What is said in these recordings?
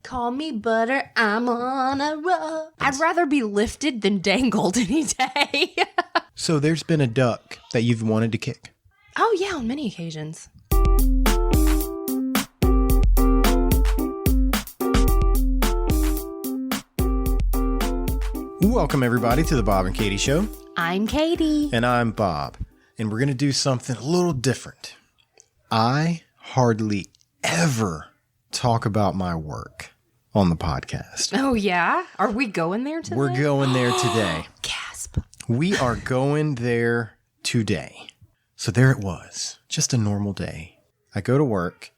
Call me butter, I'm on a roll. I'd rather be lifted than dangled any day. So there's been a duck that you've wanted to kick. Oh, yeah, on many occasions. Welcome, everybody, to the Bob and Katie Show. I'm Katie. And I'm Bob. And we're going to do something a little different. I hardly ever talk about my work on the podcast. Oh, yeah? Are we going there today? We're going there today. Gasp. We are going there today. So there it was. Just a normal day. I go to work.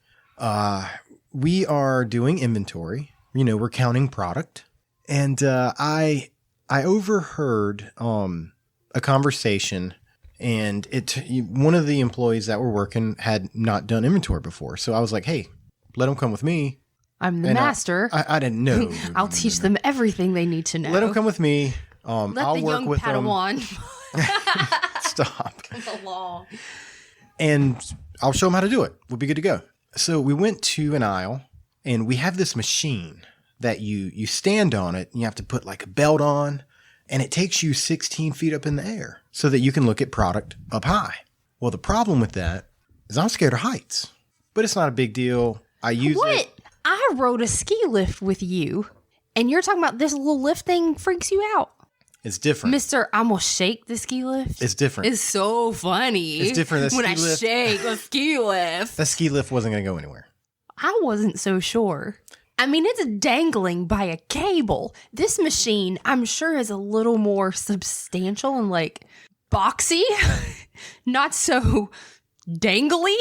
We are doing inventory. You know, we're counting product. And I overheard a conversation, and one of the employees that were working had not done inventory before. So I was like, hey, let them come with me. I'm the master. I didn't know. I'll teach them everything they need to know. Let them come with me. Let I'll the work young with Padawan them. Stop. come along. And I'll show them how to do it. We'll be good to go. So we went to an aisle, and we have this machine that you stand on it, and you have to put like a belt on, and it takes you 16 feet up in the air so that you can look at product up high. Well, the problem with that is I'm scared of heights, but it's not a big deal. I use What? it. I rode a ski lift with you, and you're talking about this little lift thing freaks you out. It's different. Mr. I'm going to shake the ski lift. It's different. It's so funny. It's different. When I shake a ski lift. That ski lift wasn't going to go anywhere. I wasn't so sure. I mean, it's dangling by a cable. This machine, I'm sure, is a little more substantial and like boxy, not so dangly,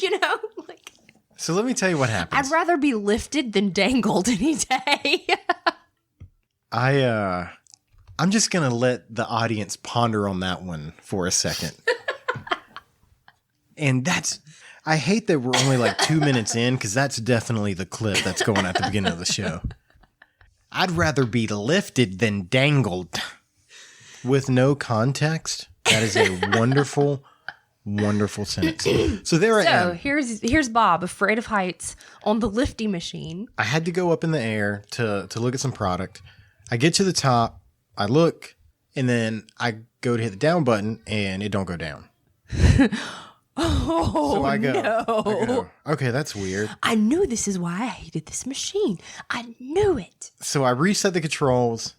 you know? Like, So let me tell you what happens. I'd rather be lifted than dangled any day. I'm just going to let the audience ponder on that one for a second. And I hate that we're only like 2 minutes in, because that's definitely the clip that's going at the beginning of the show. I'd rather be lifted than dangled. With no context, that is a wonderful, wonderful sentence. So there I am. Here's Bob, afraid of heights, on the lifty machine. I had to go up in the air to look at some product. I get to the top, I look, and then I go to hit the down button, and it don't go down. Oh, So I go, no. Okay, that's weird. I knew this is why I hated this machine. I knew it. So I reset the controls,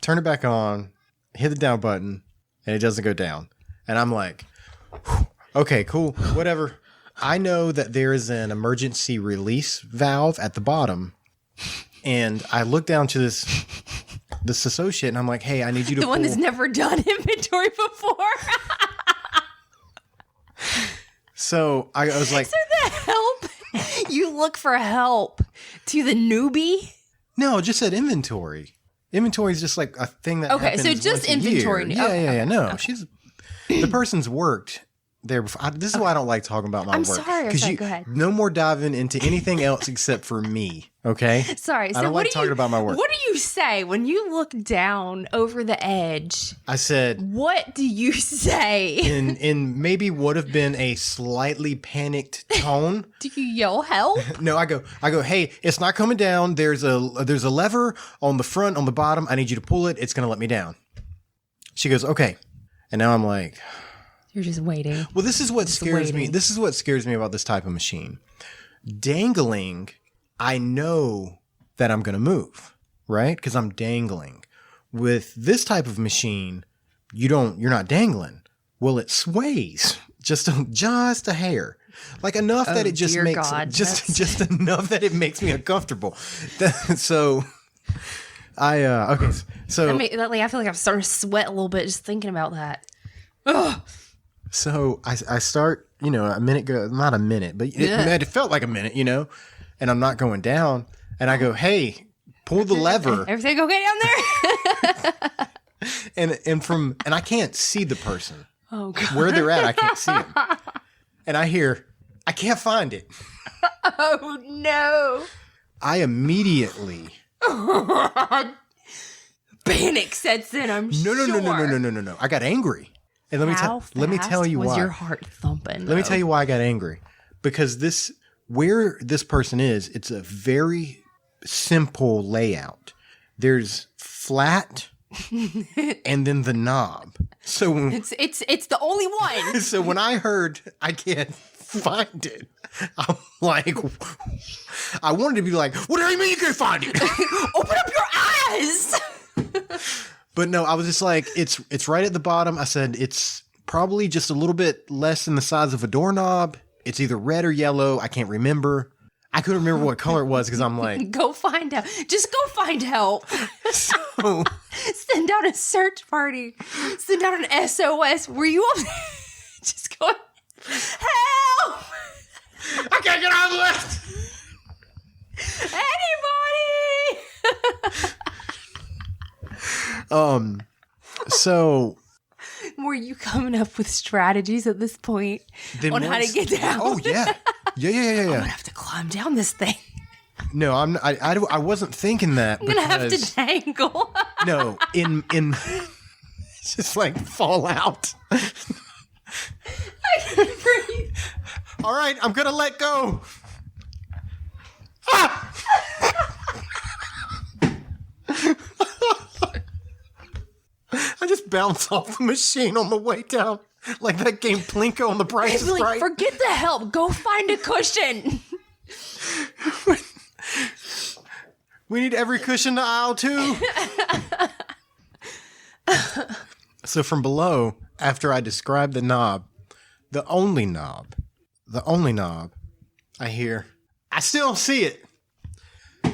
turn it back on, hit the down button, and it doesn't go down. And I'm like, okay, cool, whatever. I know that there is an emergency release valve at the bottom. And I look down to this associate, and I'm like, hey, I need you to The one pull. that's never done inventory before. So I was like, So the help, you look for help to the newbie. no, it just said inventory. Inventory is just like a thing that Okay, happens so just once a inventory. year. Yeah. No, Okay. the person's worked there before. This is why I don't like talking about my I'm work. sorry, go ahead. No more diving into anything else except for me. Okay. Sorry. So I don't like talking about my work. What do you say when you look down over the edge? I said, What do you say? in maybe would have been a slightly panicked tone. Do you yell help? No, I go, hey, it's not coming down. There's a lever on the front, on the bottom. I need you to pull it. It's going to let me down. She goes, okay. And now I'm like, You're just waiting. well, this is what scares me. waiting. This is what scares me about this type of machine. Dangling, I know that I'm going to move, right? Because I'm dangling. With this type of machine, you're not dangling. Well, it sways just a hair. Like enough that it just dear makes God, just enough that it makes me uncomfortable. So okay. So I feel like I'm starting to sweat a little bit just thinking about that. Ugh. So I start, a minute go, not a minute, but it felt like a minute, and I'm not going down. And I go, hey, pull the lever. Everything okay down there? and I can't see the person. Oh, God. Where they're at, I can't see them. And I hear, I can't find it. Oh, no. I immediately. Panic sets in, I'm sure. No. I got angry. And let me tell you why. Was your heart thumping? Let me tell you why I got angry. Because where this person is, it's a very simple layout. There's flat and then the knob. So It's the only one. so when I heard I can't find it, I'm like, I wanted to be like, what do you mean you can't find it? Open up your eyes. But no, I was just like, it's right at the bottom. I said, it's probably just a little bit less than the size of a doorknob. It's either red or yellow. I can't remember. I couldn't remember what color it was because I'm like, Go find out. Just go find help. so Send out a search party. Send out an SOS. Were you up there? Just go, help! I can't get out of the lift. Anybody? So Were you coming up with strategies at this point then on how to once- get down? Oh yeah. I'm gonna have to climb down this thing. No, I wasn't thinking that. I'm gonna have to dangle. No, in it's just like fall out. I can't breathe. All right, I'm gonna let go. Ah! I just bounced off the machine on the way down, like that game Plinko on The Price It's is like, Right. forget the help. Go find a cushion. We need every cushion to aisle 2. So from below, after I describe the knob, the only knob, I hear, I still don't see it.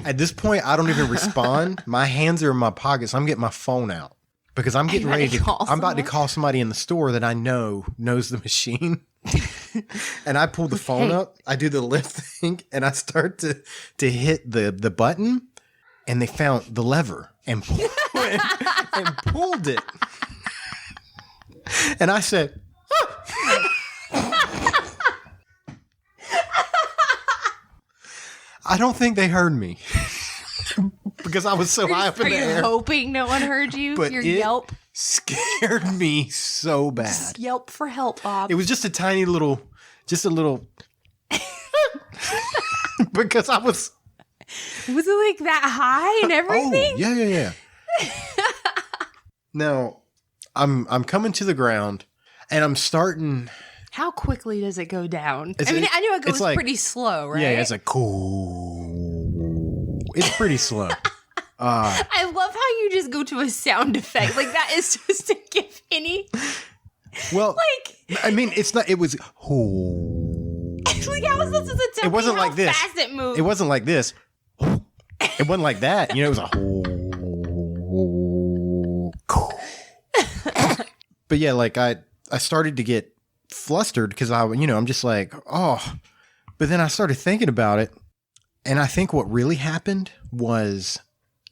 At this point, I don't even respond. My hands are in my pockets. I'm getting my phone out because I'm getting ready to, I'm about to call somebody in the store that I know knows the machine. And I pull the phone up, I do the lift thing, and I start to hit the button, and they found the lever and pulled it. And I said, I don't think they heard me because I was so high up in Are the you air. hoping no one heard you? But Your it yelp? scared me so bad. Yelp for help, Bob. It was just a little, because I was. Was it like that high and everything? Oh, yeah. Now, I'm coming to the ground, and I'm starting. How quickly does it go down? It's- I mean, I knew it it's goes like- pretty slow, right? Yeah, it's like cool. It's pretty slow. I love how you just go to a sound effect. Like, that is supposed to give any. Well, Like, I mean, it's not. It was. like how was this supposed to tell It wasn't me how like this. fast it moved? It wasn't like this. It wasn't like that. You know, it was a. But yeah, like I started to get flustered because I'm just like, oh. But then I started thinking about it, and I think what really happened was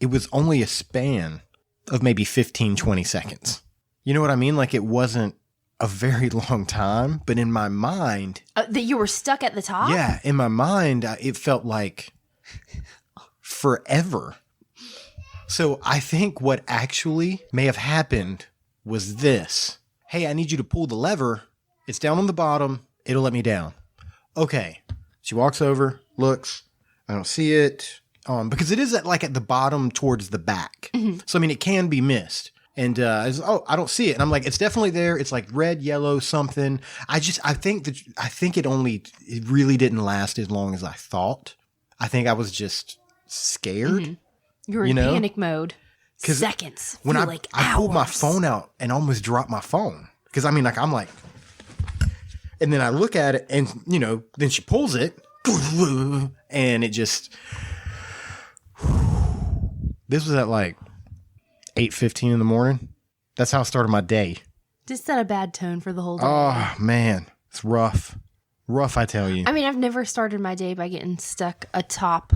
it was only a span of maybe 15, 20 seconds. You know what I mean? Like it wasn't a very long time, but in my mind, That you were stuck at the top? yeah, in my mind, it felt like forever. So I think what actually may have happened was this. Hey, I need you to pull the lever. It's down on the bottom. It'll let me down. Okay. She walks over, looks. I don't see it. Because it is at the bottom towards the back. Mm-hmm. So, I mean, it can be missed. And, I don't see it. And I'm like, it's definitely there. It's like red, yellow, something. I think it really didn't last as long as I thought. I think I was just scared. Mm-hmm. You were in panic mode. Seconds. When I pulled my phone out and almost dropped my phone. Because I'm like, and then I look at it and, then she pulls it and it just, this was at 8:15 in the morning. That's how I started my day. Just set a bad tone for the whole day. Oh, man. It's rough. Rough, I tell you. I mean, I've never started my day by getting stuck atop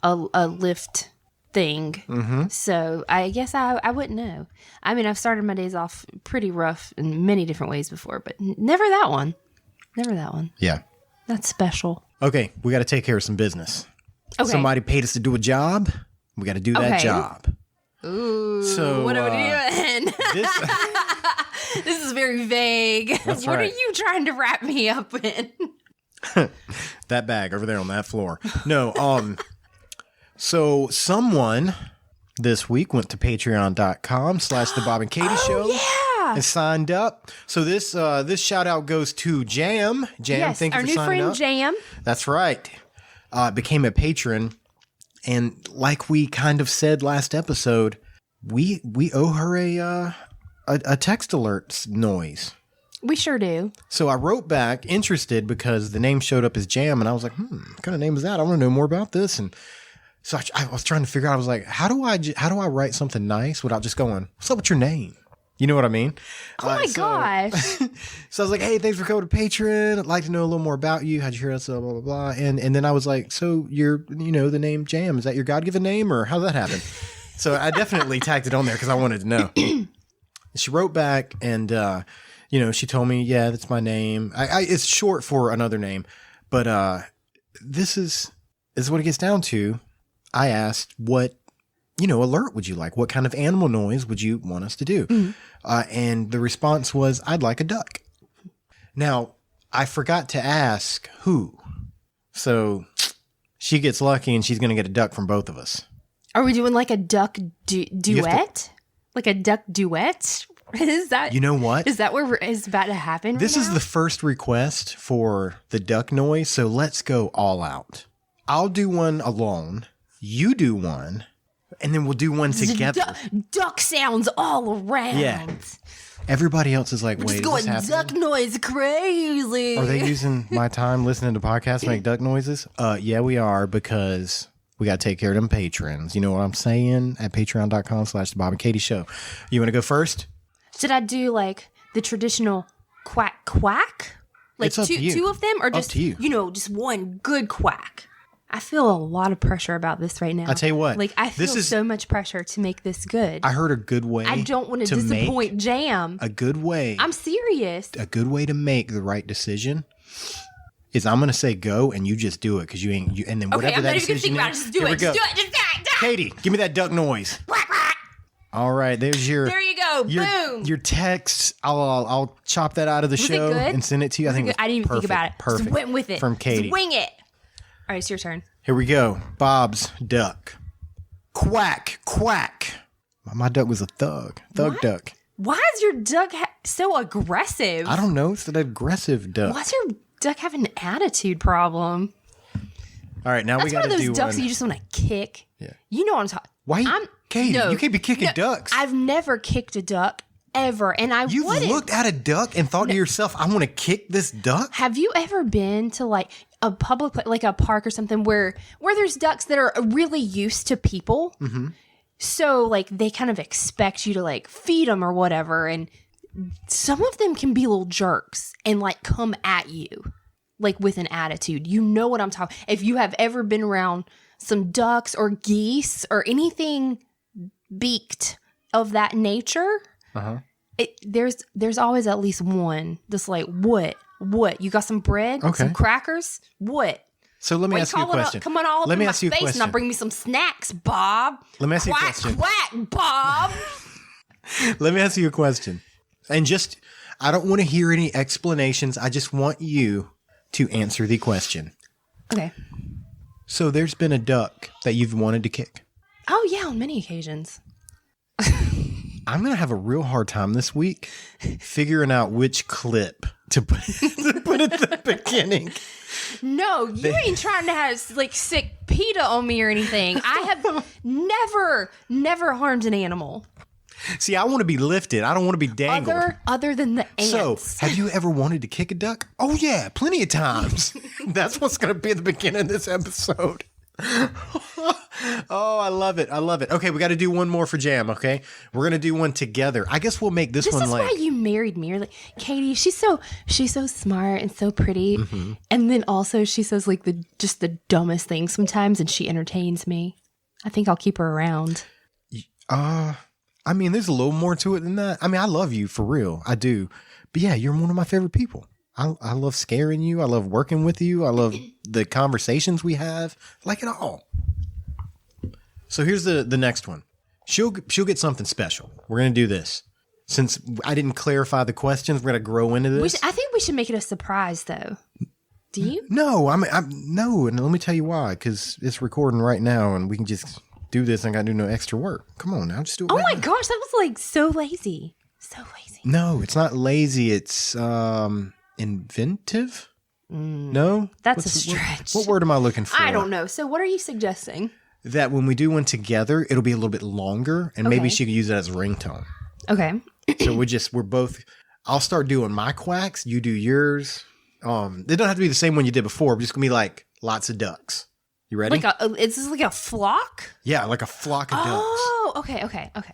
a lift thing. Mm-hmm. So I guess I wouldn't know. I mean, I've started my days off pretty rough in many different ways before, but never that one. Never that one. Yeah. That's special. Okay, we got to take care of some business. Okay. Somebody paid us to do a job. We got to do that job. Ooh, So, what are we doing? This, This is very vague. That's What right. are you trying to wrap me up in? that bag over there on that floor. No, So someone this week went to patreon.com/the Bob and Katie Show. Yeah. And signed up. So this shout out goes to Jam. Jam, Yes, thank you our for new signing friend up. Jam. That's right. Became a patron. And like we kind of said last episode, we owe her a text alert noise. We sure do. So I wrote back interested because the name showed up as Jam, and I was like, what kind of name is that? I want to know more about this. And so I was trying to figure out. I was like, how do I write something nice without just going, what's up with your name? You know what I mean? Oh my gosh. So I was like, hey, thanks for coming to Patreon. I'd like to know a little more about you. How'd you hear us? Blah, blah, blah. And then I was like, so you're, the name Jam, is that your God-given name, or how'd that happen? So I definitely tagged it on there because I wanted to know. She wrote back and, she told me, yeah, that's my name. It's short for another name. But this is what it gets down to. I asked, what alert would you like? What kind of animal noise would you want us to do? Mm-hmm. And the response was, I'd like a duck. Now, I forgot to ask who. So she gets lucky and she's going to get a duck from both of us. Are we doing like a duck duet? Like a duck duet? Is that? You know what? Is that what is about to happen? This is the first request for the duck noise. So let's go all out. I'll do one alone. You do one. And then we'll do one together. Duck sounds all around. Yeah. Everybody else is like, wait, Just is going this duck happening? noise crazy. Are they using my time listening to podcasts to make duck noises? Yeah, we are, because we got to take care of them patrons. You know what I'm saying? At patreon.com/the Bob and Katie Show. You want to go first? Should I do like the traditional quack quack? Like It's up to you. two of them, or Up just to you. just one good quack? I feel a lot of pressure about this right now. I tell you what, like I feel so much pressure to make this good. I heard a good way. I don't want to disappoint Jam. A good way. I'm serious. A good way to make the right decision is I'm going to say go and you just do it because you ain't. And then whatever Okay, I'm that not even gonna decision think about it. is, Just do here it. we go. Just do it. Just do it. Katie, give me that duck noise. All right, there's your. There you go. Boom. Your text. I'll chop that out of the Was it show good? and send it to you. I think I didn't even think about it. Perfect. Just went with it. From Katie. Just wing it. All right, it's your turn. Here we go. Bob's duck. Quack, quack. My duck was a thug. Thug duck. Why is your duck so aggressive? I don't know. It's an aggressive duck. Why's your duck have an attitude problem? All right, now That's we got one to of do those ducks one. that you just want to kick. Yeah. You know what I'm talking. Why? Katie, you can't be kicking ducks. I've never kicked a duck ever, and I You've wouldn't. looked at a duck and thought to yourself, I want to kick this duck? Have you ever been to like a public, like a park or something where there's ducks that are really used to people? Mm-hmm. So like they kind of expect you to like feed them or whatever, and some of them can be little jerks and like come at you like with an attitude. You know what I'm talking. If you have ever been around some ducks or geese or anything beaked of that nature, there's always at least one that's like, what you got some bread, some crackers, what? So let me ask you a question. Come on, all up let in me my ask you a face, question. and I'll bring me some snacks, Bob. Let me ask you a Quack, question. quack, Bob. Let me ask you a question. And just, I don't want to hear any explanations. I just want you to answer the question. Okay. So there's been a duck that you've wanted to kick. Oh yeah, on many occasions. I'm going to have a real hard time this week figuring out which clip to put at the beginning. No, you ain't trying to have like sick PETA on me or anything. I have never harmed an animal. See, I want to be lifted. I don't want to be dangled. Other than the ants. So, have you ever wanted to kick a duck? Oh, yeah, plenty of times. That's what's going to be at the beginning of this episode. Oh, I love it. I love it. Okay, we got to do one more for Jam, okay? We're going to do one together. I guess we'll make this one like... This is why you married me. You're like, Katie, she's so smart and so pretty. Mm-hmm. And then also she says like just the dumbest things sometimes, and she entertains me. I think I'll keep her around. I mean, there's a little more to it than that. I mean, I love you for real. I do. But yeah, you're one of my favorite people. I love scaring you. I love working with you. I love the conversations we have. I like it all. So here's the next one. She'll get something special. We're going to do this. Since I didn't clarify the questions, we're going to grow into this. I think we should make it a surprise, though. Do you? No, I'm no, and let me tell you why. Because it's recording right now, and we can just do this. And I got to do no extra work. Come on now, just do it. Oh right my now. gosh, that was like so lazy. So lazy. No, it's not lazy. It's inventive. No, That's a stretch. What word am I looking for? I don't know. So what are you suggesting? That when we do one together, it'll be a little bit longer, and maybe Okay. she could use it as a ringtone. Okay. So we're both. I'll start doing my quacks. You do yours. They don't have to be the same one you did before. We're just gonna be like lots of ducks. You ready? Is this like a flock? Yeah, like a flock of ducks. Oh, okay.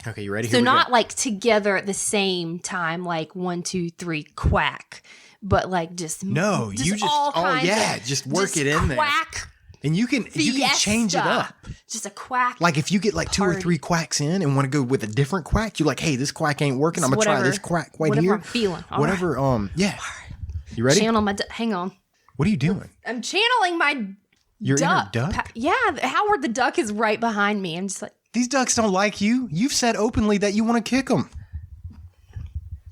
Okay, you ready? So Here we not go. like together at the same time, like 1, 2, 3, quack, but like just No, you just all kinds of, just work it in there, quack and you can change it fiesta. up. Just a quack. Like if you get like 2 or Party. 3 quacks in and want to go with a different quack, you're like, hey, this quack ain't working. I'm gonna try Whatever- this quack right whatever here. I'm feeling. All Whatever. Yeah. You ready? Channel my. Hang on. What are you doing? I'm channeling my Your duck. inner duck? Yeah, Howard the duck is right behind me. I'm just like, These ducks don't like you. You've said openly that you want to kick them.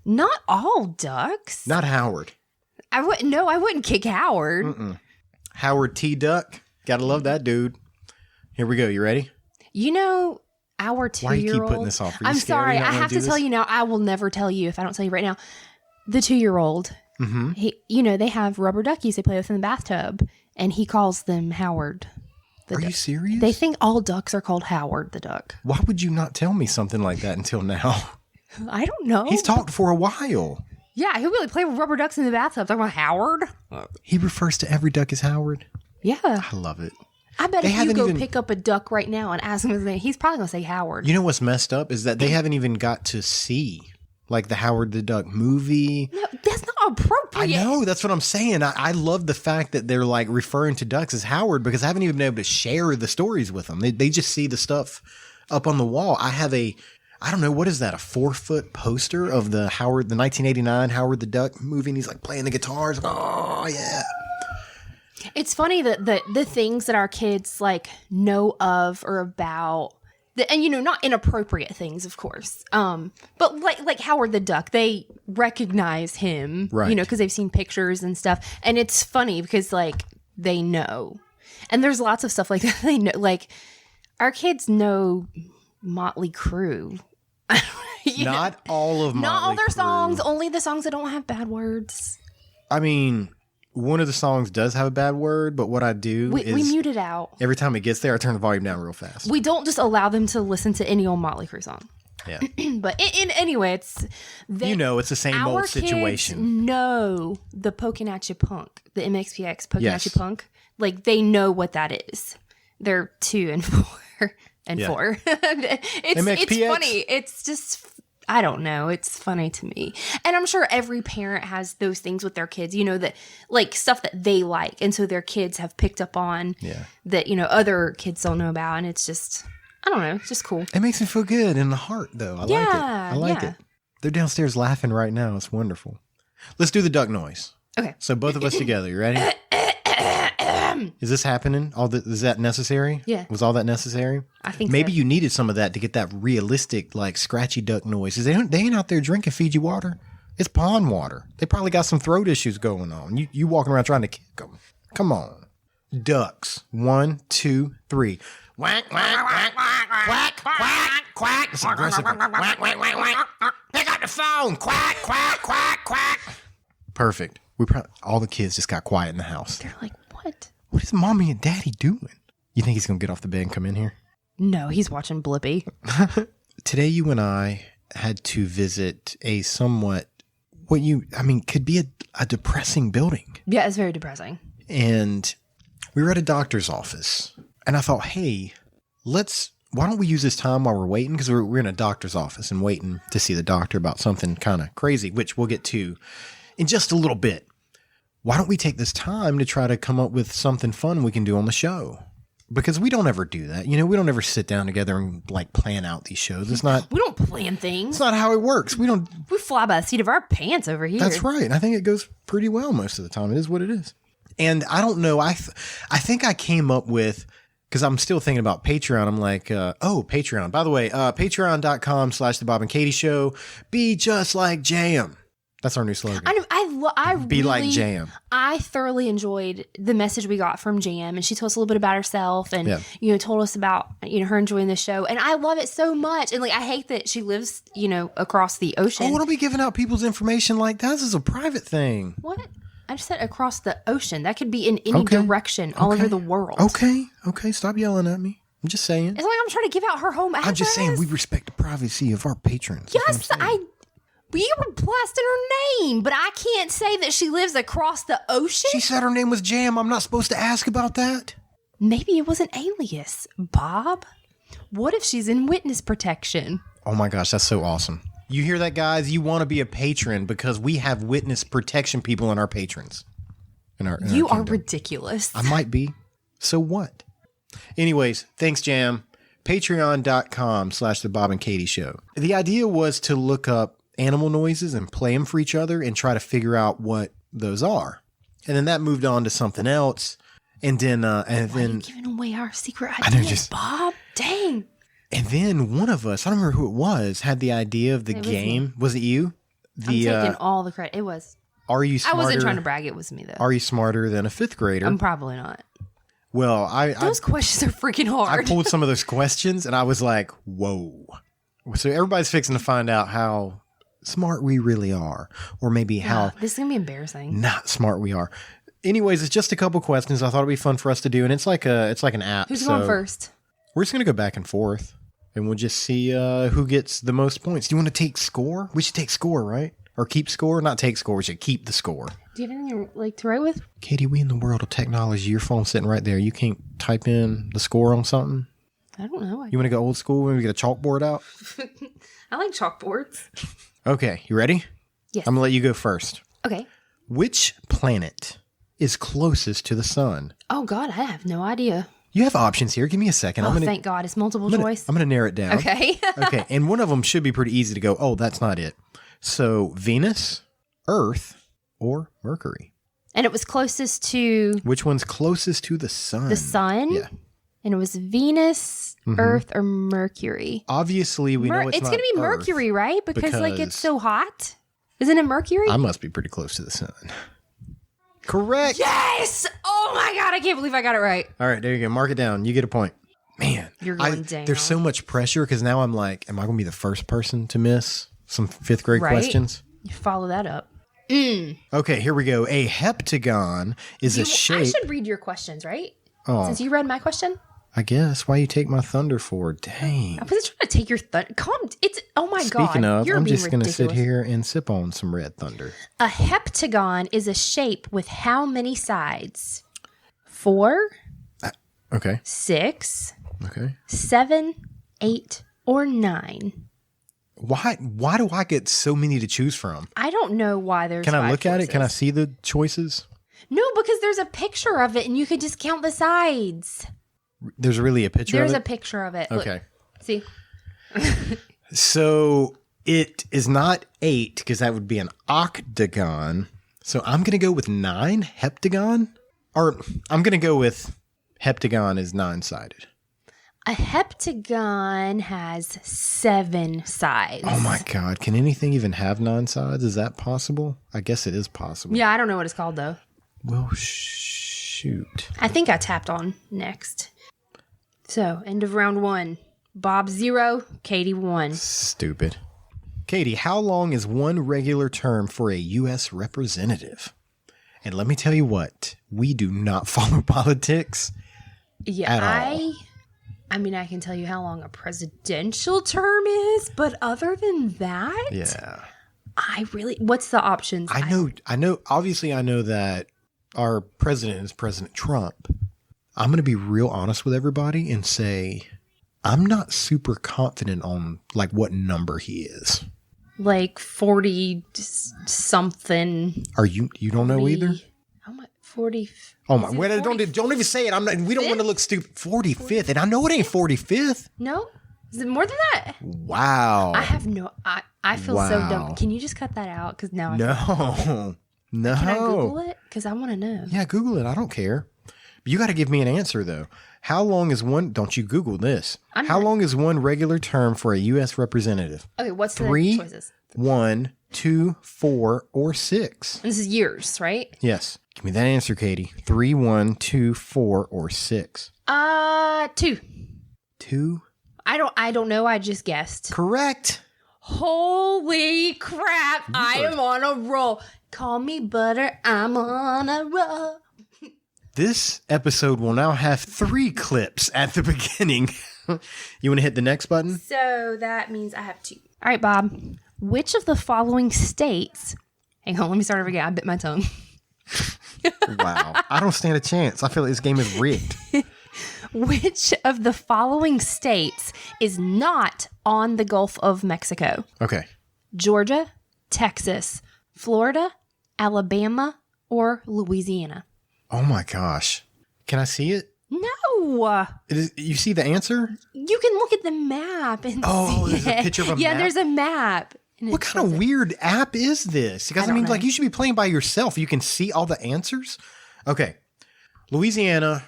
not all ducks. Not Howard. I wouldn't. No, I wouldn't kick Howard. Howard T. Duck. Gotta love that dude. Here we go. You ready? You know, our 2-year-old. Why do you keep putting this off? Are you I'm scared? sorry. You not I wanna have do to tell this? you now. I will never tell you if I don't tell you right now. The 2-year-old. Mm-hmm. They have rubber duckies they play with in the bathtub, and he calls them Howard. The Are you duck. serious? They think all ducks are called Howard the duck. Why would you not tell me something like that until now? I don't know. He's talked for a while. Yeah, he'll really play with rubber ducks in the bathtub. Talking about Howard. He refers to every duck as Howard. Yeah, I love it. I bet They if you haven't go even- pick up a duck right now and ask him his name, he's probably gonna say Howard. You know what's messed up is that they haven't even got to see like the Howard the Duck movie. No, that's not I appropriate. know, that's what I'm saying. I love the fact that they're like referring to ducks as Howard because I haven't even been able to share the stories with them. They just see the stuff up on the wall. I have I don't know, what is that, a 4-foot poster of the 1989 Howard the Duck movie, and he's like playing the guitars. Oh, yeah. It's funny that the things that our kids like know of or about, and not inappropriate things, of course. But like Howard the Duck, they recognize him, Right. because they've seen pictures and stuff. And it's funny because like they know, and there's lots of stuff like that they know. Like our kids know Motley Crue. Not all of Not all Motley their Crue. songs, only the songs that don't have bad words. I mean, one of the songs does have a bad word, but what I do We is mute it out. every time it gets there, I turn the volume down real fast. We don't just allow them to listen to any old Motley Crue song. Yeah. But anyway, it's It's the same our old situation. Kids know the Poking at You Punk, the MXPX Poking Yes. at You Punk. Like they know what that is. They're 2 and 4 and Yeah. 4. It's MXPX? funny. It's just I don't know. It's funny to me. And I'm sure every parent has those things with their kids, that like stuff that they like. And so their kids have picked up on Yeah. that, other kids don't know about. And it's just, I don't know. It's just cool. It makes me feel good in the heart, though. I like it. Yeah, I like yeah. it. They're downstairs laughing right now. It's wonderful. Let's do the duck noise. Okay. So both of us together. You ready? Is this happening? Is that necessary? Yeah. Was all that necessary? I think Maybe so. you needed some of that to get that realistic, like scratchy duck noise. They ain't out there drinking Fiji water. It's pond water. They probably got some throat issues going on. You walking around trying to kick them. Come on. Ducks. 1, 2, 3. Quack, quack, quack, quack, quack, quack. It's aggressive. Quack, quack, quack, quack. Pick up the phone. Quack, quack, quack, quack. Perfect. All the kids just got quiet in the house. They're like, what? What is mommy and daddy doing? You think he's going to get off the bed and come in here? No, he's watching Blippi. Today, you and I had to visit a somewhat, could be a depressing building. Yeah, it's very depressing. And we were at a doctor's office. And I thought, hey, why don't we use this time while we're waiting? Because we're in a doctor's office and waiting to see the doctor about something kind of crazy, which we'll get to in just a little bit. Why don't we take this time to try to come up with something fun we can do on the show? Because we don't ever do that. We don't ever sit down together and like plan out these shows. It's not We don't plan things. not how it works. We don't. We fly by the seat of our pants over here. That's right. And I think it goes pretty well most of the time. It is what it is. And I don't know. I think I came up with, because I'm still thinking about Patreon. I'm like, Patreon. By the way, patreon.com/The Bob and Katie Show. Be just like Jam. That's our new slogan. I Be like really- Jam. I thoroughly enjoyed the message we got from Jam, and she told us a little bit about herself, and Yeah. told us about her enjoying the show, and I love it so much. And like, I hate that she lives across the ocean. Oh, don't be giving out people's information like that. This is a private thing. What? I just said across the ocean. That could be in any Okay. direction all Okay. over the world. Okay. Stop yelling at me. I'm just saying. It's like I'm trying to give out her home address. I'm just saying we respect the privacy of our patrons. Yes, we were blasting her name, but I can't say that she lives across the ocean. She said her name was Jam. I'm not supposed to ask about that. Maybe it was an alias, Bob. What if she's in witness protection? Oh my gosh, that's so awesome. You hear that, guys? You want to be a patron because we have witness protection people in our patrons. You are ridiculous. I might be. So what? Anyways, thanks, Jam. Patreon.com/The Bob and Katie Show. The idea was to look up animal noises and play them for each other and try to figure out what those are. And then that moved on to something else. And then, Why are you giving away our secret I know, ideas, Bob? Dang. and then one of us, I don't remember who it was, had the idea of the It was game. Was it you? I'm taking all the credit. It was. Are you smarter? I wasn't trying to brag. It was me, though. Are you smarter than a fifth grader? I'm probably not. Well, I Those questions are freaking I hard. pulled some of those questions and I was like, whoa. So everybody's fixing to find out how smart we really are, or maybe how This is going to be embarrassing. not smart we are. Anyways, it's just a couple questions. I thought it'd be fun for us to do, and it's like an app. Who's so going first? We're just gonna go back and forth, and we'll just see who gets the most points. Do you want to take score? We should take score, right? Or keep score? Not take score. We should keep the score. Do you have anything like to write with? Katie, we in the world of technology. Your phone's sitting right there. You can't type in the score on something. I don't know. You want to go old school? Maybe get a chalkboard out. I like chalkboards. Okay, you ready? Yes. I'm gonna let you go first. Okay. Which planet is closest to the sun? Oh, God, I have no idea. You have options here. Give me a second. Oh, thank God. It's multiple choice. I'm gonna narrow it down. Okay. Okay, and one of them should be pretty easy to go, oh, that's not it. So Venus, Earth, or Mercury? And it was closest to Which one's closest to the sun? the sun. Yeah. And it was Venus, Earth, or Mercury. Obviously, we know it's it's not going to be Earth. Mercury, right? Because like because- it's so hot. Isn't it Mercury? I must be pretty close to the sun. Correct. Yes! Oh my God, I can't believe I got it right. All right, there you go. Mark it down. You get a point. Man, You're going down. There's so much pressure because now I'm like, am I going to be the first person to miss some fifth grade Right? questions? You follow that up. Okay, here we go. A heptagon is a I shape. should read your questions, right? Oh, Since you read my question. I guess. Why you take my thunder for? Dang. I wasn't trying to take your thunder. It's oh my God. Speaking of, You're I'm being just going to sit ridiculous. here and sip on some red thunder. A heptagon is a shape with how many sides? 4, Okay. 6, Okay. 7, 8, or 9. Why do I get so many to choose from? I don't know why there's Can I 5 look at it? Can I choices. see the choices? No, because there's a picture of it and you could just count the sides. There's really a picture There's of a it? picture of it. Look, Okay. see? So it is not 8 because that would be an octagon. So I'm going to go with 9 heptagon. Or I'm going to go with heptagon is 9-sided. A heptagon has 7 sides. Oh my God. Can anything even have 9 sides? Is that possible? I guess it is possible. Yeah, I don't know what it's called though. Well, shoot. I think I tapped on next. So, end of round 1. Bob 0, Katie 1. Stupid. Katie, how long is one regular term for a U.S. representative? And let me tell you what, we do not follow politics. Yeah, At all. I mean, I can tell you how long a presidential term is, but other than that, Yeah. what's the options? I know, obviously I know that our president is President Trump. I'm going to be real honest with everybody and say, I'm not super confident on like what number he is. Like 40 something. Are you don't know either? How much? 40. Oh my, Is it wait, don't even say it. I'm not, we don't want to look stupid. 45th. And I know it ain't 45th. No? Is it more than that? Wow. I have no. I feel so Wow. dumb. Can you just cut that out? Because now I No. Can I Google it? Because I want to know. Yeah, Google it. I don't care. But you got to give me an answer though. How long is one? Don't you Google this? I'm How not- long is one regular term for a U.S. representative? Okay, what's 3, the choices? 1, 2, 4, or 6? This is years, right? Yes. Give me that answer, Katie. 3, 1, 2, 4, or 6? 2. 2? I don't know. I just guessed. Correct. Holy crap. I am on a roll. Call me butter. I'm on a roll. This episode will now have 3 clips at the beginning. You want to hit the next button? So that means I have 2. All right, Bob. Which of the following states... Hang on, let me start over again. I bit my tongue. Wow. I don't stand a chance. I feel like this game is rigged. Which of the following states is not on the Gulf of Mexico? Okay. Georgia, Texas, Florida, Alabama, or Louisiana? Oh my gosh. Can I see it? No. You see the answer? You can look at the map and see there's a picture of a Yeah, map? there's a map. And What it kind of says it. weird app is this? Because I don't mean, know. like, you should be playing by yourself. You can see all the answers. Okay. Louisiana,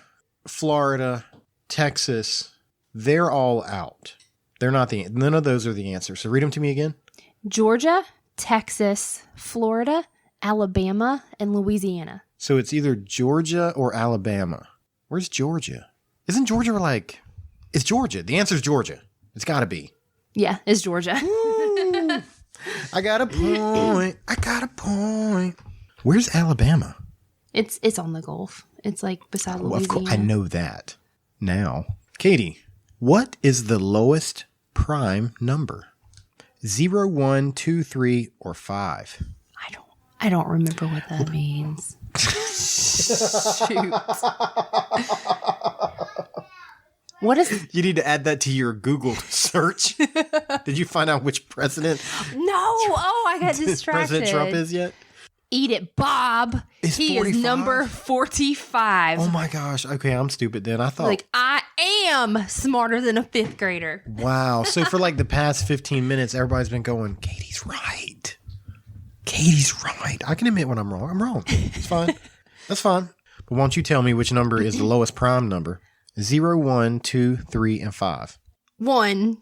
Florida, Texas, they're all out. They're not none of those are the answers. So read them to me again. Georgia, Texas, Florida, Alabama, and Louisiana. So it's either Georgia or Alabama. Where's Georgia? Isn't Georgia like... It's Georgia. The answer's Georgia. It's got to be. Yeah, it's Georgia. I got a point. I got a point. Where's Alabama? It's on the Gulf. It's like beside Well, Louisiana. of course, I know that now. Katie, what is the lowest prime number? 0, 1, 2, 3, or 5? I don't remember what that means. Shoot. What is... You need to add that to your Google search. Did you find out which president No! Oh, I got distracted. President Trump is yet? Eat it, Bob. Is He 45? is number 45. Oh my gosh. Okay, I'm stupid then. I thought... Like, I am smarter than a 5th grader. Wow. So for like the past 15 minutes, everybody's been going, Katie's right. Katie's right. I can admit when I'm wrong. I'm wrong. It's fine. That's fine. But why don't you tell me which number is the lowest prime number? 0, 1, 2, 3, and 5. 1.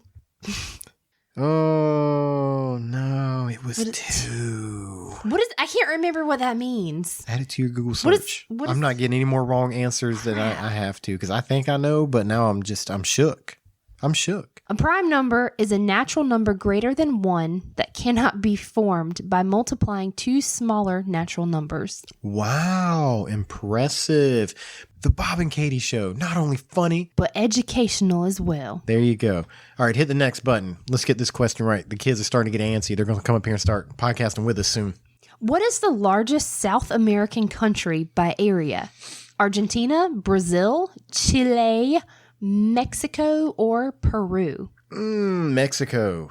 Oh, no. It was 2. What is... I can't remember what that means. Add it to your Google What is- search. what I'm is- not getting any more wrong answers than I have to because I think I know, but now I'm shook. I'm shook. A prime number is a natural number greater than 1 that cannot be formed by multiplying 2 smaller natural numbers. Wow. Impressive. The Bob and Katie Show. Not only funny, But educational as well. there you go. All right, hit the next button. Let's get this question right. The kids are starting to get antsy. They're going to come up here and start podcasting with us soon. What is the largest South American country by area? Argentina, Brazil, Chile, Mexico, or Peru? Mexico.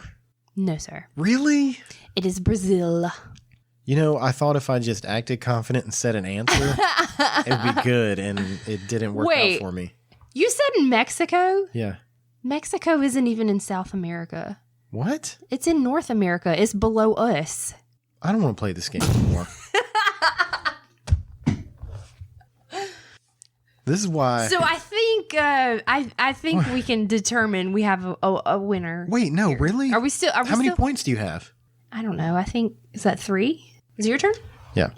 No, sir. Really? It is Brazil. You know, I thought if I just acted confident and said an answer, it would be good, and it didn't work Wait. out for me. You said Mexico? Yeah. Mexico isn't even in South America. What? It's in North America. It's below us. I don't want to play this game anymore. This is why. So I think I think we can determine we have a winner. Wait, no, really? Are we still? Are we How many still- points do you have? I don't know. I think is that 3? Is it your turn? Yeah.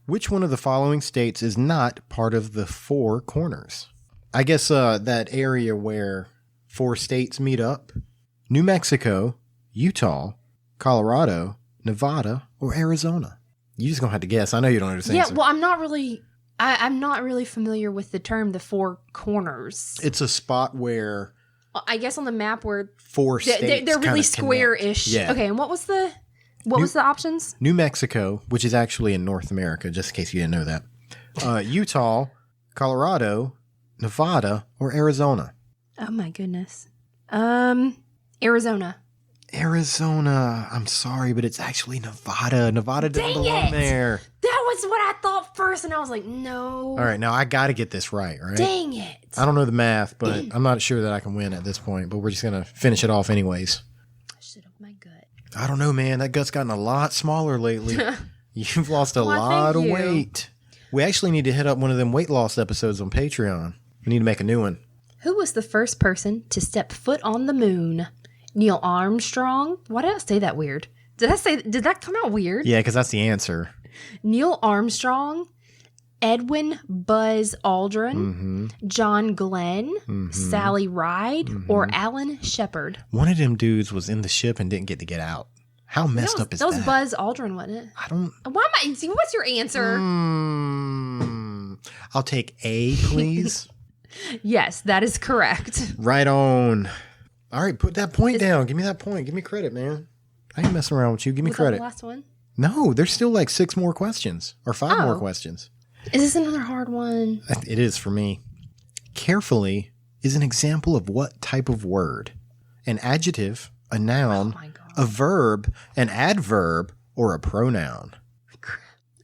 Which one of the following states is not part of the 4 corners? I guess that area where 4 states meet up. New Mexico, Utah, Colorado, Nevada, or Arizona. You just gonna have to guess. I know you don't understand. Yeah. Well, I'm not really. I'm not really familiar with the term "the 4 corners." It's a spot where I guess on the map where 4 states they're really kinda connect. square-ish. Yeah. Okay. And what was the options? New Mexico, which is actually in North America, just in case you didn't know that. Utah, Colorado, Nevada, or Arizona. Oh my goodness. Arizona. Arizona. I'm sorry, but it's actually Nevada. Nevada doesn't Dang belong it! there. That was what I thought first, and I was like, no. All right, now I got to get this right, all right? Dang it. I don't know the math, but I'm not sure that I can win at this point, but we're just going to finish it off anyways. I should have my gut. I don't know, man. That gut's gotten a lot smaller lately. You've lost a Why, lot of thank you. weight. We actually need to hit up one of them weight loss episodes on Patreon. We need to make a new one. Who was the first person to step foot on the moon? Neil Armstrong? Why did I say that weird? Did that come out weird? Yeah, because that's the answer. Neil Armstrong, Edwin Buzz Aldrin, John Glenn, Sally Ride, or Alan Shepard? One of them dudes was in the ship and didn't get to get out. How messed up is that? That was Buzz Aldrin, wasn't it? I don't... Why am I... What's your answer? I'll take A, please. Yes, that is correct. Right on. All right, put that point down. Give me that point. Give me credit, man. I ain't messing around with you. Give me Was that credit. the last one? No, there's still like 6 more questions or 5 more questions. Is this another hard one? It is for me. Carefully is an example of what type of word? An adjective, a noun, a verb, an adverb, or a pronoun?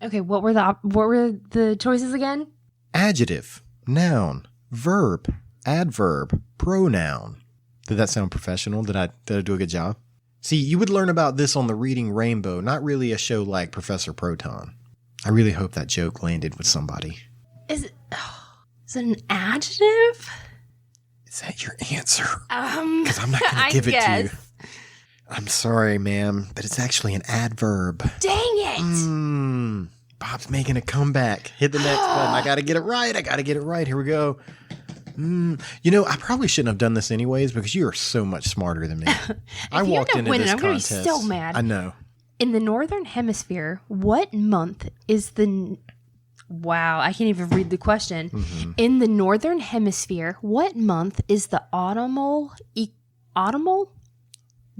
Okay, what were the choices again? Adjective, noun, verb, adverb, pronoun. Did that sound professional? Did I do a good job? See, you would learn about this on the Reading Rainbow, not really a show like Professor Proton. I really hope that joke landed with somebody. Is it an adjective? Is that your answer? Because I'm not going to give it to you. I'm sorry, ma'am, but it's actually an adverb. Dang it! Bob's making a comeback. Hit the next button. I got to get it right. Here we go. You know, I probably shouldn't have done this anyways because you are so much smarter than me. I walked into this I'm contest. I'm going to be so mad. I know. In the Northern Hemisphere, what month is the... Wow, I can't even read the question. In the Northern Hemisphere, what month is the autumnal...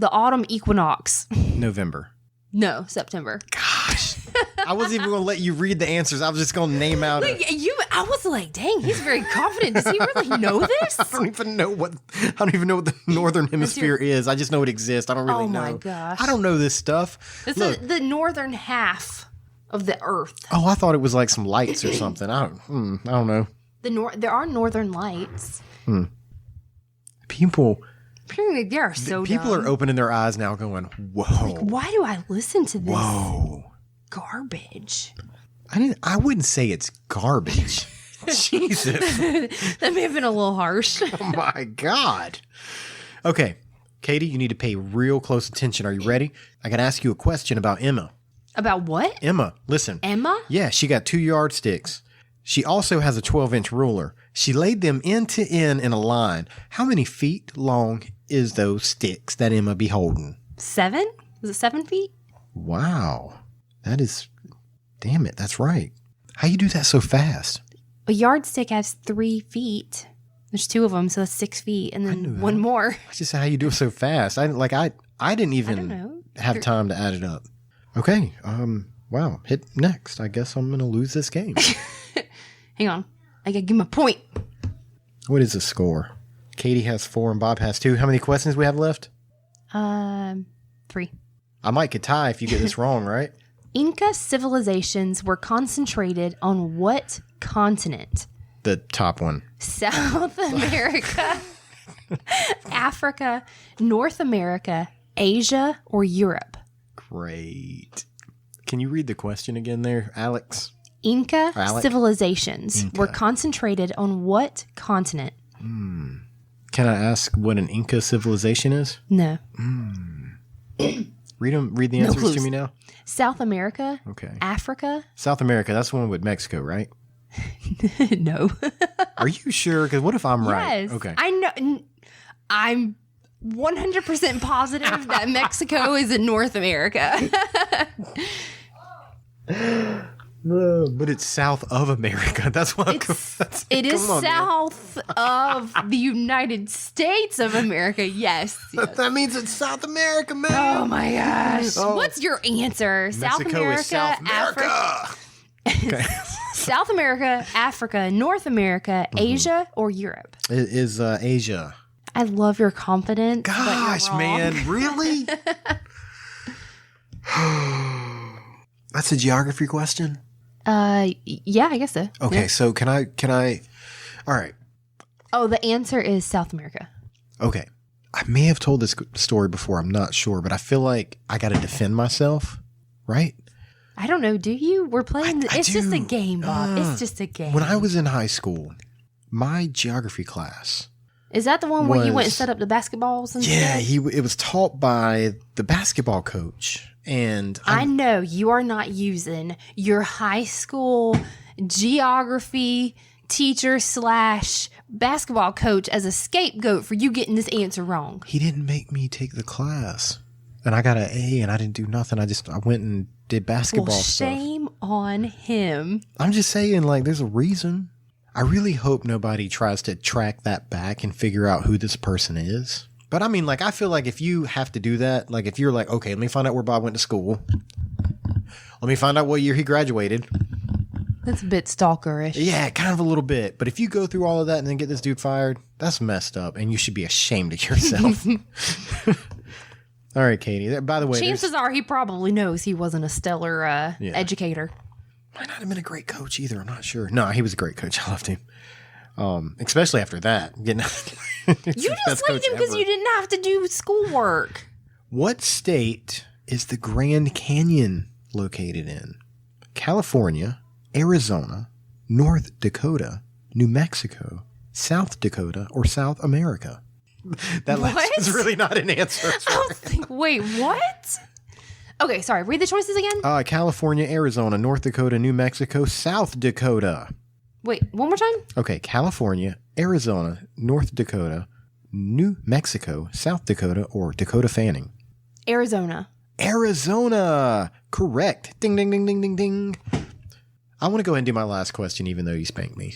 The autumn equinox? November. No, September. Gosh. I wasn't even going to let you read the answers. I was just going to name out... I was like, dang, he's very confident. Does he really know this? I don't even know what the Northern Hemisphere is. I just know it exists. I don't really know. Oh, my gosh. I don't know this stuff. It's the northern half of the Earth. Oh, I thought it was like some lights or something. I don't know. There are northern lights. People are so People dumb. are opening their eyes now going, whoa. Like, why do I listen to this Whoa. garbage? I wouldn't say it's garbage. Jesus. That may have been a little harsh. Oh my God. Okay. Katie, you need to pay real close attention. Are you ready? I got to ask you a question about Emma. About what? Emma, listen. Emma? Yeah, she got 2 yardsticks. She also has a 12-inch ruler. She laid them end to end in a line. How many feet long is those sticks that Emma be holding? 7? Is it 7 feet? Wow. That is... Damn it, that's right. How you do that so fast? A yardstick has 3 feet. There's 2 of them, so that's 6 feet, and then 1 more. I just said how you do it so fast. I didn't even have time to add it up. Okay. Wow. Hit next. I guess I'm gonna lose this game. Hang on. I gotta give him a point. What is the score? Katie has 4 and Bob has 2. How many questions we have left? 3. I might get tie if you get this wrong, right? Inca civilizations were concentrated on what continent? The top one. South America, Africa, North America, Asia, or Europe? Great. Can you read the question again there, Alex? Inca civilizations were concentrated on what continent? Can I ask what an Inca civilization is? No. Read the answers to me now. South America. Okay. Africa. South America. That's the one with Mexico, right? No. Are you sure? Because what if I'm right? Yes. Okay. I know. I'm 100% positive that Mexico is in North America. But it's south of America. That's what it is south of the United States of America. Yes. That means it's South America, man. Oh my gosh. What's your answer? South Mexico America, is South America. Africa. South America, Africa, North America, Asia, or Europe? It is Asia. I love your confidence. Gosh, man, really? That's a geography question? Yeah, I guess so. Okay, Yeah. so can I all right. Oh, the answer is South America. Okay. I may have told this story before, I'm not sure, but I feel like I got to defend myself, right? I don't know. Do you? We're playing. It's just a do. game, Bob. It's just a game. When I was in high school, my geography class Is that the one where you went and was- set up the basketballs and Yeah, stuff? it was taught by the basketball coach. And I know you are not using your high school geography teacher / basketball coach as a scapegoat for you getting this answer wrong. he didn't make me take the class. And I got an A and I didn't do nothing. I went and did basketball Well, stuff. shame on him. I'm just saying, like, there's a reason. I really hope nobody tries to track that back and figure out who this person is. But I mean, like, I feel like if you have to do that, like, if you're like, okay, let me find out where Bob went to school. Let me find out what year he graduated. That's a bit stalkerish. Yeah, kind of a little bit. But if you go through all of that and then get this dude fired, that's messed up. And you should be ashamed of yourself. All right, Katie. By the way, Chances are he probably knows he wasn't a stellar educator. might not have been a great coach either. I'm not sure. No, he was a great coach. I loved him. Especially after that. Getting You just liked him because you didn't have to do schoolwork. What state is the Grand Canyon located in? California, Arizona, North Dakota, New Mexico, South Dakota, or South America? That last What? is really not an answer. I was like, wait, what? Okay, sorry. Read the choices again. California, Arizona, North Dakota, New Mexico, South Dakota. Wait, one more time. Okay, California, Arizona, North Dakota, New Mexico, South Dakota, or Dakota Fanning? Arizona. Arizona. Correct. Ding, ding, ding, ding, ding, ding. I want to go ahead and do my last question, even though you spanked me.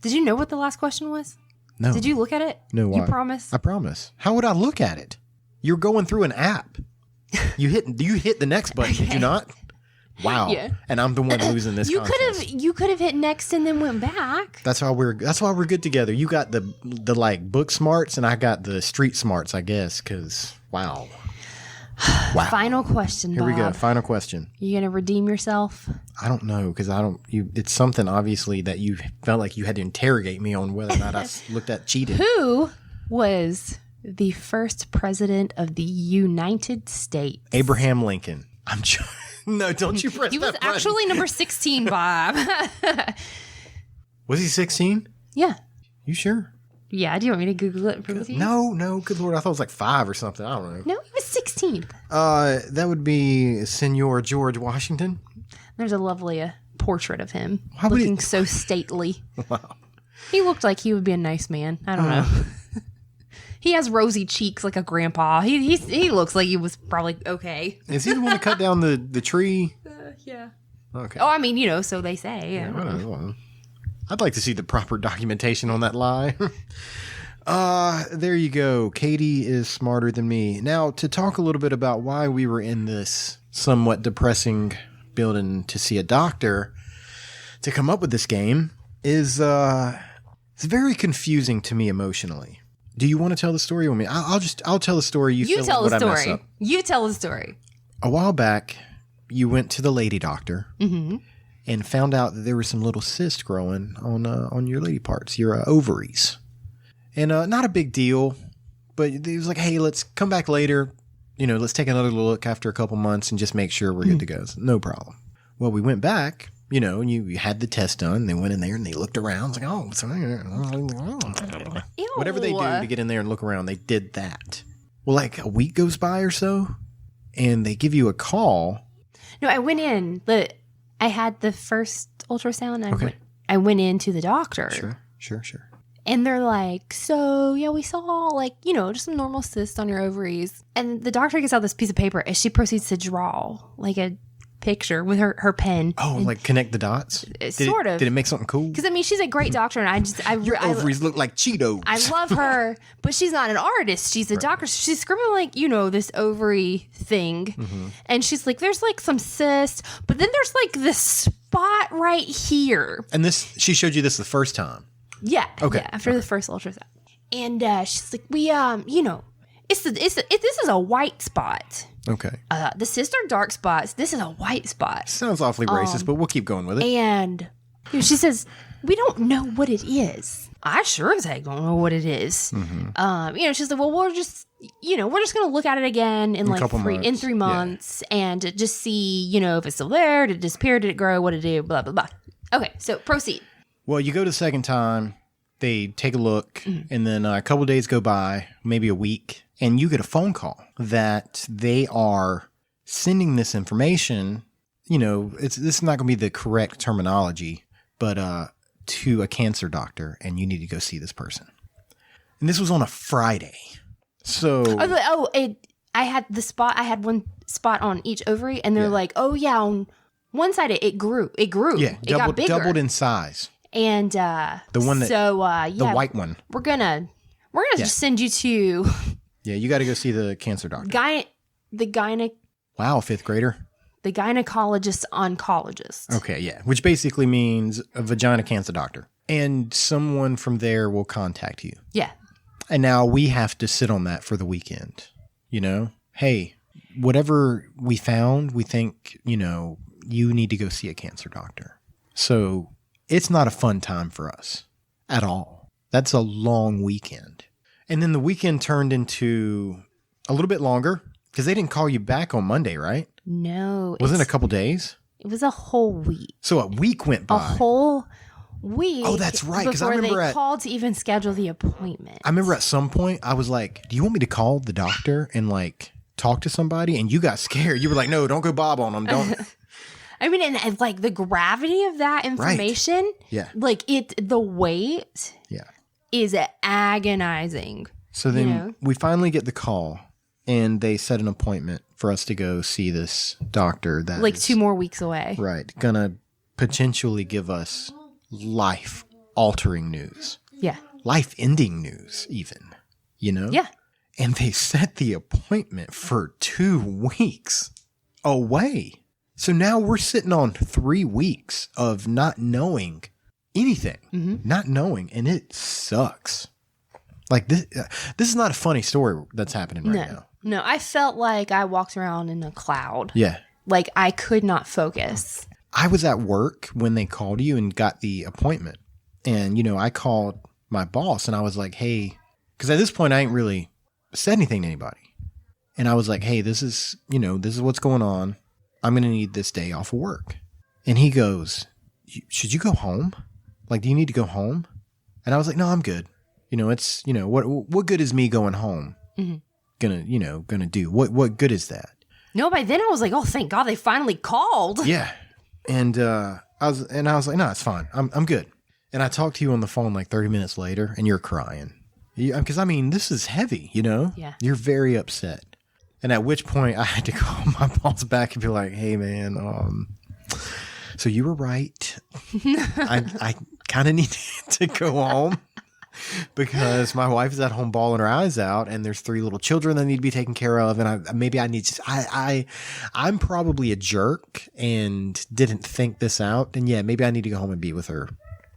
Did you know what the last question was? No. Did you look at it? No, why? You promise? I promise. How would I look at it? You're going through an app. You hit the next button, did you not? Wow. Yeah. And I'm the one losing this contest. You could have hit next and then went back. That's why we're good together. You got the like book smarts and I got the street smarts, I guess, cuz wow. Wow. Final question, Here we go. Bob. Final question. You gonna redeem yourself? I don't know because it's something obviously that you felt like you had to interrogate me on whether or not I looked at cheated. Who was the first president of the United States? Abraham Lincoln. No, don't you press He was that button. actually number 16, Bob. Was he 16? Yeah. You sure? Yeah, do you want me to Google it? For you? No, good lord. I thought it was like 5 or something. I don't know. No, he was 16th. That would be Senor George Washington. There's a lovely portrait of him How would looking he- so stately. Wow. He looked like he would be a nice man. I don't know. He has rosy cheeks like a grandpa. He looks like he was probably okay. Is he the one that cut down the tree? Yeah. Okay. Oh, I mean, so they say. I don't know. I'd like to see the proper documentation on that lie. There you go. Katie is smarter than me. Now, to talk a little bit about why we were in this somewhat depressing building to see a doctor to come up with this game is it's very confusing to me emotionally. Do you want to tell the story with me? I'll tell the story. You You fill tell in the what I mess story. up. You tell the story. A while back, you went to the lady doctor and found out that there was some little cyst growing on your lady parts, your ovaries. And not a big deal, but it was like, hey, let's come back later. Let's take another look after a couple months and just make sure we're good to go. So, no problem. Well, we went back, and you had the test done. They went in there and they looked around. It's like, oh, Ew. whatever they do to get in there and look around, they did that. Well, like a week goes by or so, and they give you a call. No, I went in. I had the first ultrasound. Okay. I went into the doctor. Sure. And they're like, so, yeah, we saw, just some normal cysts on your ovaries. And the doctor gets out this piece of paper and she proceeds to draw, a picture with her pen. Oh, like connect the dots? Sort of. Did it make something cool? Because, she's a great doctor, and Your ovaries look like Cheetos. I love her, but she's not an artist. She's a doctor. She's scribbling this ovary thing. And she's like, there's some cyst, but then there's this spot right here. And she showed you this the first time? Yeah. Okay. Yeah, after the first ultrasound. And she's like, this is a white spot. Okay. The cysts are dark spots. This is a white spot. Sounds awfully racist, but we'll keep going with it. And she says, we don't know what it is. I sure as heck don't know what it is. She's like, well, we're just going to look at it again in couple months. 3 months and just see, if it's still there. Did it disappear? Did it grow? What did it do? Blah, blah, blah. Okay, so proceed. Well, you go the second time, They take a look, and then a couple of days go by, maybe a week, and you get a phone call that they are sending this information. This is not going to be the correct terminology, but to a cancer doctor, and you need to go see this person. And this was on a Friday. So I had one spot on each ovary, and they're like, oh yeah, on one side it grew. Yeah, it got bigger. doubled in size. And the one that the white one. We're gonna just send you to you got to go see the cancer doctor. Wow, fifth grader. The gynecologist oncologist. Okay, yeah, which basically means a vagina cancer doctor, and someone from there will contact you. Yeah. And now we have to sit on that for the weekend. Hey, whatever we found, we think you need to go see a cancer doctor. So. It's not a fun time for us at all. That's a long weekend. And then the weekend turned into a little bit longer because they didn't call you back on Monday, right? No. Wasn't it a couple days? It was a whole week. So a week went by. A whole week. Oh, that's right. Because I remember they called to even schedule the appointment. I remember at some point I was like, do you want me to call the doctor and talk to somebody? And you got scared. You were like, no, don't go Bob on them. Don't. I mean, and the gravity of that information, right. Yeah. The weight is agonizing. So then we finally get the call, and they set an appointment for us to go see this doctor that is 2 more weeks away. Right. Gonna potentially give us life-altering news. Yeah. Life-ending news, even. Yeah. And they set the appointment for 2 weeks away. So now we're sitting on 3 weeks of not knowing anything, not knowing, and it sucks. This is not a funny story that's happening right now. No, I felt like I walked around in a cloud. Yeah. I could not focus. I was at work when they called you and got the appointment. And, I called my boss and I was like, hey, because at this point I ain't really said anything to anybody. And I was like, hey, this is what's going on. I'm going to need this day off of work. And he goes, should you go home? Do you need to go home? And I was like, no, I'm good. It's, what good is me going home? Gonna do? What good is that? No, by then I was like, oh, thank God they finally called. Yeah. And I was like, no, it's fine. I'm good. And I talked to you on the phone 30 minutes later and you're crying. Because this is heavy, Yeah. You're very upset. And at which point I had to call my boss back and be like, hey, man, so you were right. I kind of need to go home because my wife is at home bawling her eyes out and there's 3 little children that need to be taken care of. And I'm probably a jerk and didn't think this out. And yeah, maybe I need to go home and be with her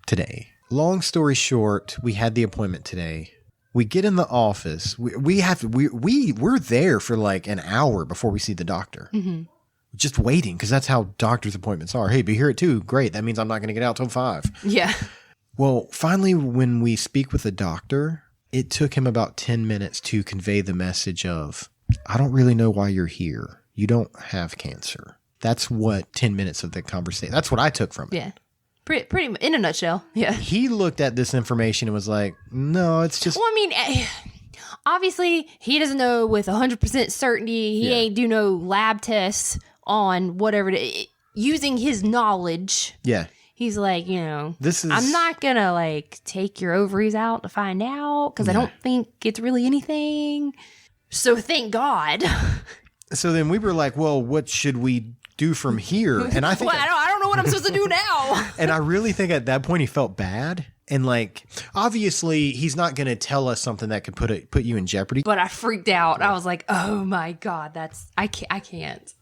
today. Long story short, we had the appointment today. We get in the office. We're there for an hour before we see the doctor. Mm-hmm. Just waiting because that's how doctor's appointments are. Hey, be here at 2. Great. That means I'm not going to get out till 5. Yeah. Well, finally, when we speak with the doctor, it took him about 10 minutes to convey the message of, I don't really know why you're here. You don't have cancer. That's what 10 minutes of the conversation. That's what I took from it. Yeah. Pretty in a nutshell. Yeah. He looked at this information and was like, no, it's just. Well, obviously he doesn't know with 100% certainty. He ain't do no lab tests on whatever using his knowledge. Yeah. He's like, I'm not going to take your ovaries out to find out because I don't think it's really anything. So thank God. So then we were like, well, what should we do from here? And I think I don't know what I'm supposed to do now. And I really think at that point he felt bad. And obviously he's not going to tell us something that could put you in jeopardy. But I freaked out. I was like, oh my God, I can't.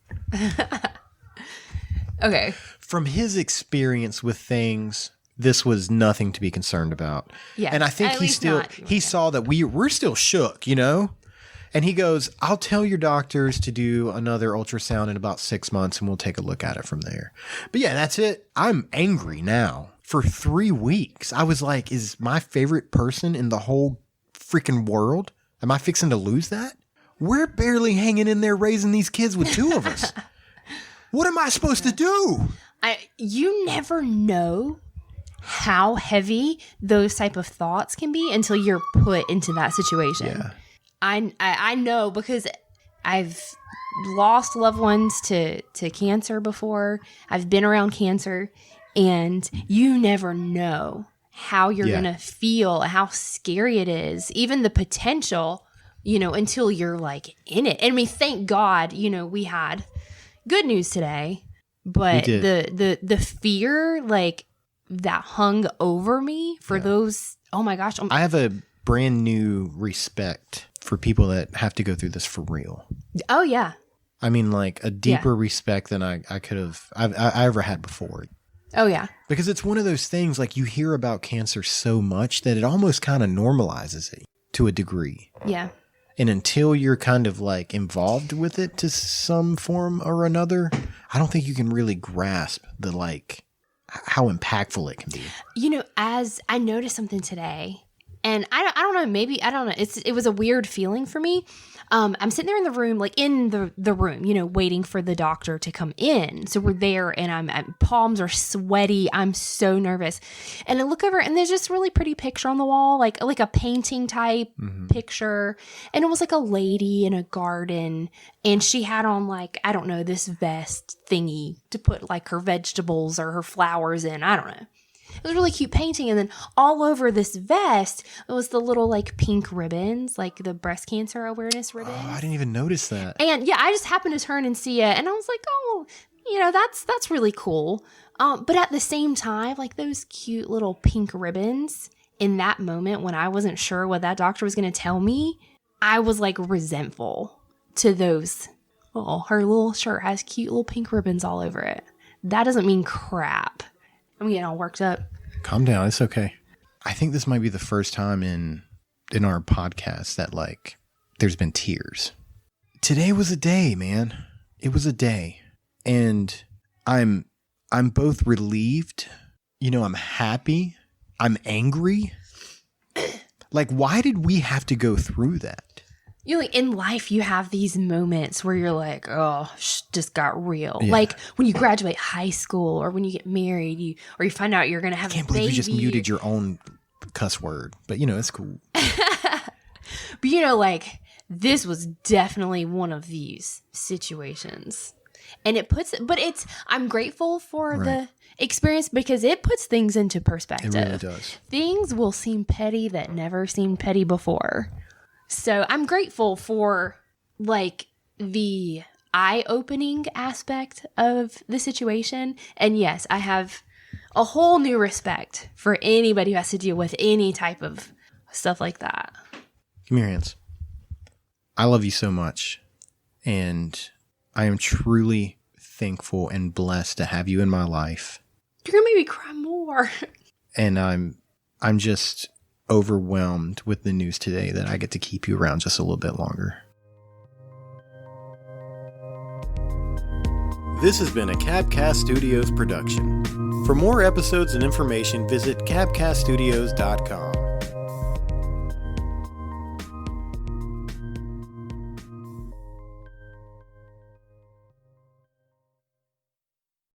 Okay. From his experience with things, this was nothing to be concerned about. Yeah. And I think he saw that we're still shook, And he goes, I'll tell your doctors to do another ultrasound in about 6 months and we'll take a look at it from there. But yeah, that's it. I'm angry now. For 3 weeks, I was like, is my favorite person in the whole freaking world? Am I fixing to lose that? We're barely hanging in there raising these kids with 2 of us. What am I supposed to do? You never know how heavy those type of thoughts can be until you're put into that situation. Yeah. I know because I've lost loved ones to cancer before. I've been around cancer, and you never know how you're Yeah. going to feel, how scary it is, even the potential, until you're like in it. And I mean, thank God, we had good news today, but We the fear like that hung over me for those, oh my gosh. I have a brand new respect for people that have to go through this for real. Oh yeah. I mean, like a deeper respect than I could have I ever had before. Oh yeah. Because it's one of those things, like you hear about cancer so much that it almost kind of normalizes it to a degree. Yeah. And until you're kind of like involved with it to some form or another, I don't think you can really grasp the like how impactful it can be. As I noticed something today, and I don't know, maybe, I don't know. It was a weird feeling for me. I'm sitting there in the room, like in the room, waiting for the doctor to come in. So we're there and palms are sweaty. I'm so nervous. And I look over and there's this really pretty picture on the wall, like a painting type picture. And it was like a lady in a garden, and she had on like, I don't know, this vest thingy to put like her vegetables or her flowers in. I don't know. It was a really cute painting. And then all over this vest, it was the little like pink ribbons, like the breast cancer awareness ribbons. Oh, I didn't even notice that. And yeah, I just happened to turn and see it. And I was like, oh, that's really cool. But at the same time, like those cute little pink ribbons in that moment when I wasn't sure what that doctor was going to tell me, I was like resentful to those. Oh, her little shirt has cute little pink ribbons all over it. That doesn't mean crap. I'm getting all worked up. Calm down. It's okay. I think this might be the first time in our podcast that like there's been tears. Today was a day, man. It was a day. And I'm both relieved. I'm happy. I'm angry. Like, why did we have to go through that? Like in life, you have these moments where you're like, oh, just got real. Yeah. Like when you graduate high school or when you get married, you find out you're going to have I can't a baby. believe you just muted your own cuss word. But, it's cool. But, like this was definitely one of these situations. And I'm grateful for the experience because it puts things into perspective. It really does. Things will seem petty that never seemed petty before. So I'm grateful for like the eye-opening aspect of the situation. And yes, I have a whole new respect for anybody who has to deal with any type of stuff like that. Give me your hands. I love you so much. And I am truly thankful and blessed to have you in my life. You're going to make me cry more. And I'm just overwhelmed with the news today that I get to keep you around just a little bit longer. This has been a Cabcast Studios production. For more episodes and information, visit cabcaststudios.com.